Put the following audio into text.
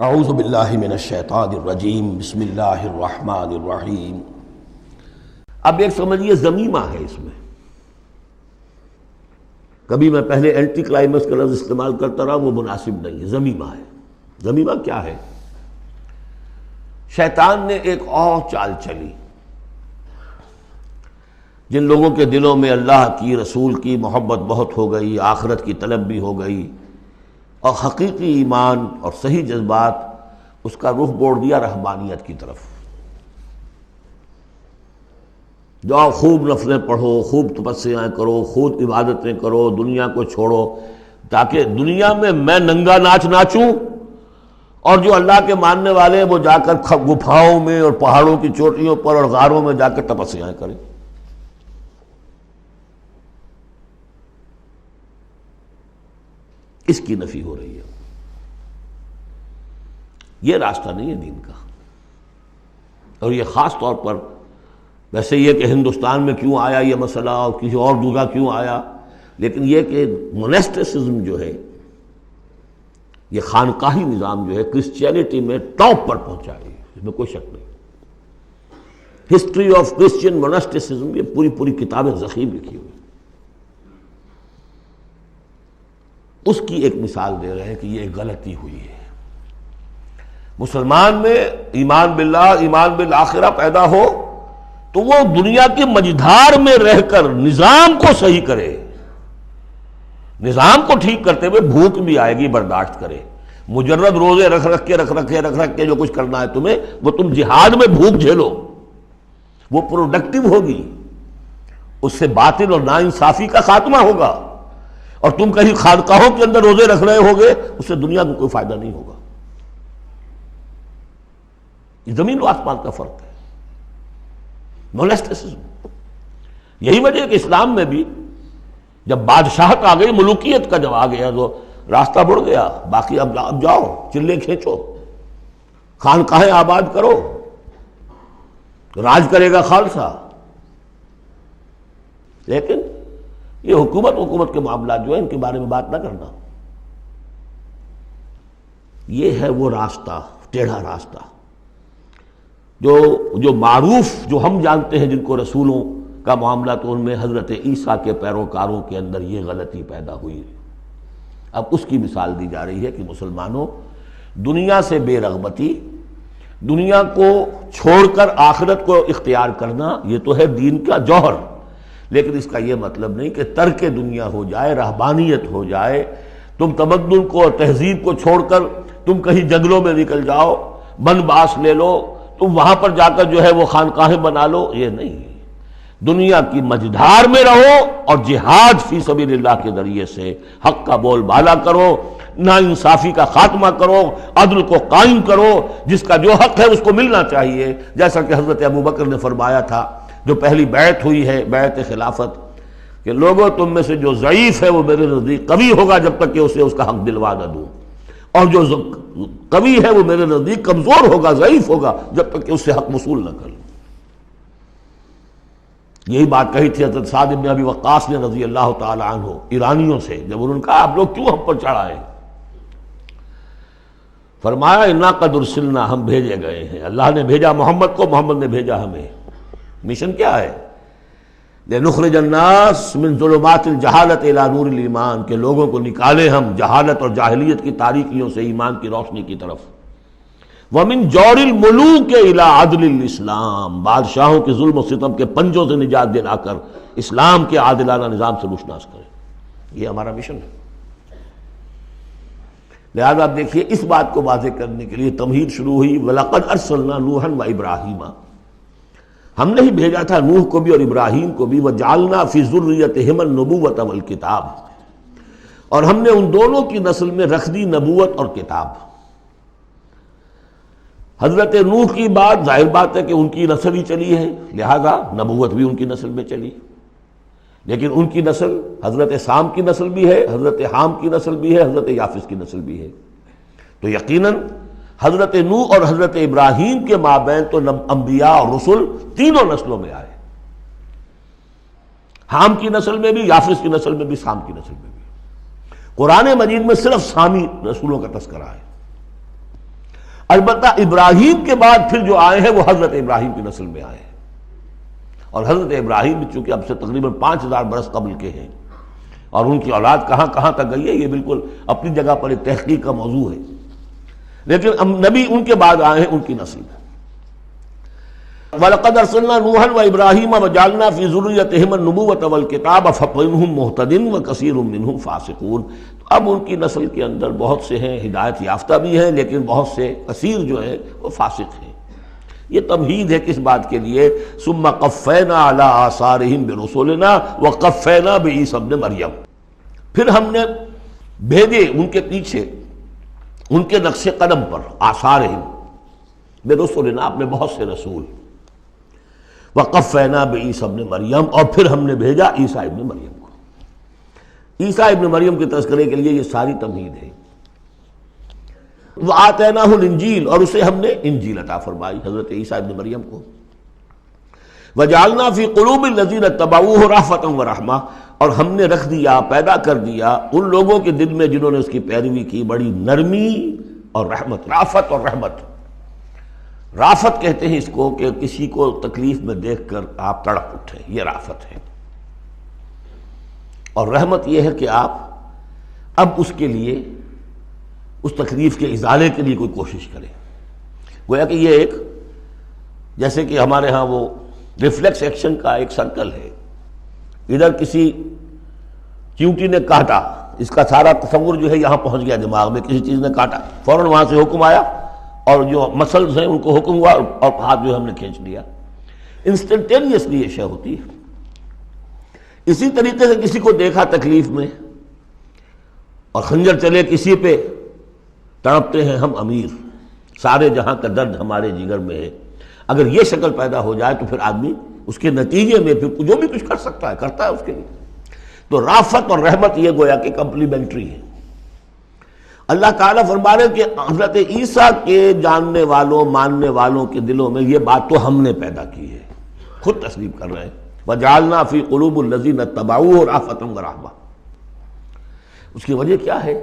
اعوذ باللہ من الشیطان الرجیم بسم اللہ الرحمن الرحیم۔ اب ایک سمجھیے ضمیمہ ہے اس میں، کبھی میں پہلے اینٹی کلائمیکس کا لفظ استعمال کرتا رہا، وہ مناسب نہیں ہے، ضمیمہ ہے۔ ضمیمہ کیا ہے؟ شیطان نے ایک اور چال چلی، جن لوگوں کے دلوں میں اللہ کی رسول کی محبت بہت ہو گئی، آخرت کی طلب بھی ہو گئی، اور حقیقی ایمان اور صحیح جذبات، اس کا رخ موڑ دیا رہبانیت کی طرف۔ جاؤ خوب نفلیں پڑھو، خوب تپسیاں کرو، خوب عبادتیں کرو، دنیا کو چھوڑو، تاکہ دنیا میں ننگا ناچ ناچوں، اور جو اللہ کے ماننے والے ہیں وہ جا کر گپھاؤں میں اور پہاڑوں کی چوٹیوں پر اور غاروں میں جا کر تپسیاں کریں۔ اس کی نفی ہو رہی ہے۔ یہ راستہ نہیں ہے دین کا، اور یہ خاص طور پر ویسے یہ کہ ہندوستان میں کیوں آیا یہ مسئلہ اور کسی اور جگہ کیوں آیا، لیکن یہ کہ موناسٹسزم جو ہے، یہ خانقاہی نظام جو ہے، کرسچینٹی میں ٹاپ پر پہنچا ہے، اس میں کوئی شک نہیں۔ ہسٹری آف کرسچین موناسٹسزم، یہ پوری کتابیں ضخیم لکھی ہوئی، اس کی ایک مثال دے رہے ہیں کہ یہ ایک غلطی ہوئی ہے۔ مسلمان میں ایمان باللہ، ایمان بالآخرہ پیدا ہو تو وہ دنیا کی مجدھار میں رہ کر نظام کو صحیح کرے، نظام کو ٹھیک کرتے ہوئے بھوک بھی آئے گی برداشت کرے۔ مجرد روزے رکھ کے جو کچھ کرنا ہے تمہیں، وہ تم جہاد میں بھوک جھیلو، وہ پروڈکٹیو ہوگی، اس سے باطل اور ناانصافی کا خاتمہ ہوگا۔ اور تم کہیں خانقاہوں کے اندر روزے رکھ رہے ہوگے، اس سے دنیا کو کوئی فائدہ نہیں ہوگا۔ یہ زمین و آسمان کا فرق ہے، موناسٹسزم۔ یہی وجہ ہے کہ اسلام میں بھی جب بادشاہت آ گئی، ملوکیت کا جب آ گیا تو راستہ بڑھ گیا، باقی اب جاؤ چلے کھینچو، خانقاہیں آباد کرو، راج کرے گا خالصہ۔ لیکن یہ حکومت کے معاملات جو ہیں، ان کے بارے میں بات نہ کرنا۔ یہ ہے وہ راستہ، ٹیڑھا راستہ، جو معروف، جو ہم جانتے ہیں، جن کو رسولوں کا معاملہ، تو ان میں حضرت عیسیٰ کے پیروکاروں کے اندر یہ غلطی پیدا ہوئی۔ اب اس کی مثال دی جا رہی ہے کہ مسلمانوں، دنیا سے بے رغبتی، دنیا کو چھوڑ کر آخرت کو اختیار کرنا، یہ تو ہے دین کا جوہر، لیکن اس کا یہ مطلب نہیں کہ ترک دنیا ہو جائے، رہبانیت ہو جائے، تم تمدن کو اور تہذیب کو چھوڑ کر تم کہیں جنگلوں میں نکل جاؤ، بن باس لے لو، تم وہاں پر جا کر جو ہے وہ خانقاہیں بنا لو، یہ نہیں۔ دنیا کی مجدھار میں رہو اور جہاد فی سبیل اللہ کے ذریعے سے حق کا بول بالا کرو، ناانصافی کا خاتمہ کرو، عدل کو قائم کرو، جس کا جو حق ہے اس کو ملنا چاہیے، جیسا کہ حضرت ابوبکر نے فرمایا تھا جو پہلی بیعت ہوئی ہے، بیعت خلافت، کہ لوگوں تم میں سے جو ضعیف ہے وہ میرے نزدیک قوی ہوگا جب تک کہ اسے اس کا حق دلوا نہ دوں، اور جو قوی ہے وہ میرے نزدیک کمزور ہوگا، ضعیف ہوگا جب تک کہ اس سے حق وصول نہ کر لوں۔ یہی بات کہی تھی حضرت سعد بن ابی وقاص نے رضی اللہ تعالی عنہ ایرانیوں سے، جب انہوں نے کہا آپ لوگ کیوں ہم پر چڑھائے؟ فرمایا انا قد ارسلنا، ہم بھیجے گئے ہیں، اللہ نے بھیجا محمد کو، محمد نے بھیجا ہمیں۔ مشن کیا ہے؟ لنخرج الناس من ظلمات الجہالت الی نور الایمان، کہ لوگوں کو نکالے ہم جہالت اور جاہلیت کی تاریکیوں سے ایمان کی روشنی کی طرف۔ ومن جور الملوک الی عدل الاسلام، بادشاہوں کے ظلم و ستم کے پنجوں سے نجات دلا کر اسلام کے عادلانہ نظام سے روشناس کریں، یہ ہمارا مشن ہے۔ لہذا آپ دیکھیے، اس بات کو واضح کرنے کے لیے تمہید شروع ہوئی، وَلَقَدْ أَرْسَلْنَا نُوحًا وَإِبْرَاهِيمَ، ہم نے ہی بھیجا تھا نوح کو بھی اور ابراہیم کو بھی، وَجَعَلْنَا فِي ذُرِّيَّتِهِمَا النُّبُوَّةَ وَالْكِتَابَ، اور ہم نے ان دونوں کی نسل میں رکھ دی نبوت اور کتاب۔ حضرت نوح کی بات ظاہر بات ہے کہ ان کی نسل ہی چلی ہے، لہذا نبوت بھی ان کی نسل میں چلی، لیکن ان کی نسل حضرت سام کی نسل بھی ہے، حضرت حام کی نسل بھی ہے، حضرت یافس کی نسل بھی ہے، تو یقیناً حضرت نوح اور حضرت ابراہیم کے مابین تو انبیاء اور رسل تینوں نسلوں میں آئے، حام کی نسل میں بھی، یافس کی نسل میں بھی، سام کی نسل میں بھی۔ قرآن مجید میں صرف سامی رسولوں کا تذکرہ ہے، البتہ ابراہیم کے بعد پھر جو آئے ہیں وہ حضرت ابراہیم کی نسل میں آئے ہیں، اور حضرت ابراہیم بھی چونکہ اب سے تقریباً 5000 برس قبل کے ہیں، اور ان کی اولاد کہاں کہاں تک گئی ہے یہ بالکل اپنی جگہ پر ایک تحقیق کا موضوع ہے، لیکن نبی ان کے بعد آئے ہیں، ان کی نسل میں۔ وَلَقَدْ أَرْسَلْنَا نُوحًا وَإِبْرَاهِيمَ وَجَعَلْنَا فِي ذُرِّيَّتِهِمَا النُّبُوَّةَ وَالْكِتَابَ فَمِنْهُمْ مُهْتَدٍ وَكَثِيرٌ مِّنْهُمْ فَاسِقُونَ۔ اب ان کی نسل کے اندر بہت سے ہیں ہدایت یافتہ بھی ہیں، لیکن بہت سے کثیر جو ہیں وہ فاسق ہیں۔ یہ تمہید ہے کس بات کے لیے؟ ثُمَّ قَفَّيْنَا عَلَىٰ آثَارِهِمْ بِرُسُلِنَا وَقَفَّيْنَا بِعِيسَىٰ ابْنِ مَرْيَمَ، پھر ہم نے بھیجے ان کے پیچھے ان کے نقش قدم پر، آثارہم برسلنا، اپنے بہت سے رسول، وقفینا بعیسیٰ ابن مریم، اور پھر ہم نے بھیجا عیسیٰ ابن مریم کو۔ عیسیٰ ابن مریم کے تذکرے کے لیے یہ ساری تمہید ہے۔ وآتیناہ الانجیل، اور اسے ہم نے انجیل عطا فرمائی حضرت عیسیٰ ابن مریم کو۔ وجعلنا فی قلوب الذین اتبعوہ رأفۃ ورحمہ، اور ہم نے رکھ دیا، پیدا کر دیا ان لوگوں کے دل میں جنہوں نے اس کی پیروی کی، بڑی نرمی اور رحمت، رافت اور رحمت۔ رافت کہتے ہیں اس کو کہ کسی کو تکلیف میں دیکھ کر آپ تڑپ اٹھیں، یہ رافت ہے، اور رحمت یہ ہے کہ آپ اب اس کے لیے، اس تکلیف کے ازالے کے لیے کوئی کوشش کریں۔ گویا کہ یہ ایک، جیسے کہ ہمارے ہاں وہ ریفلیکس ایکشن کا ایک سرکل ہے، ادھر کسی چیونٹی نے کاٹا، اس کا سارا تصور جو ہے یہاں پہنچ گیا دماغ میں، کسی چیز نے کاٹا، فوراً وہاں سے حکم آیا، اور جو مسلز ہیں ان کو حکم ہوا، اور ہاتھ جو ہم نے کھینچ لیا، انسٹنٹینیسلی یہ شے ہوتی ہے۔ اسی طریقے سے کسی کو دیکھا تکلیف میں اور خنجر چلے کسی پہ، تڑپتے ہیں ہم امیر، سارے جہاں کا درد ہمارے جگر میں ہے۔ اگر یہ شکل پیدا ہو جائے تو پھر آدمی اس کے نتیجے میں پھر جو بھی کچھ کر سکتا ہے کرتا ہے اس کے لیے۔ تو رافت اور رحمت یہ گویا کہ کمپلیمنٹری ہے۔ اللہ تعالیٰ فرما رہے کہ حضرت عیسیٰ کے جاننے والوں، ماننے والوں کے دلوں میں یہ بات تو ہم نے پیدا کی ہے، خود تسلیم کر رہے ہیں۔ وَجَعَلْنَا فِي قُلُوبِ الَّذِينَ اتَّبَعُوهُ رَأْفَةً وَرَحْمَةً۔ اس کی وجہ کیا ہے؟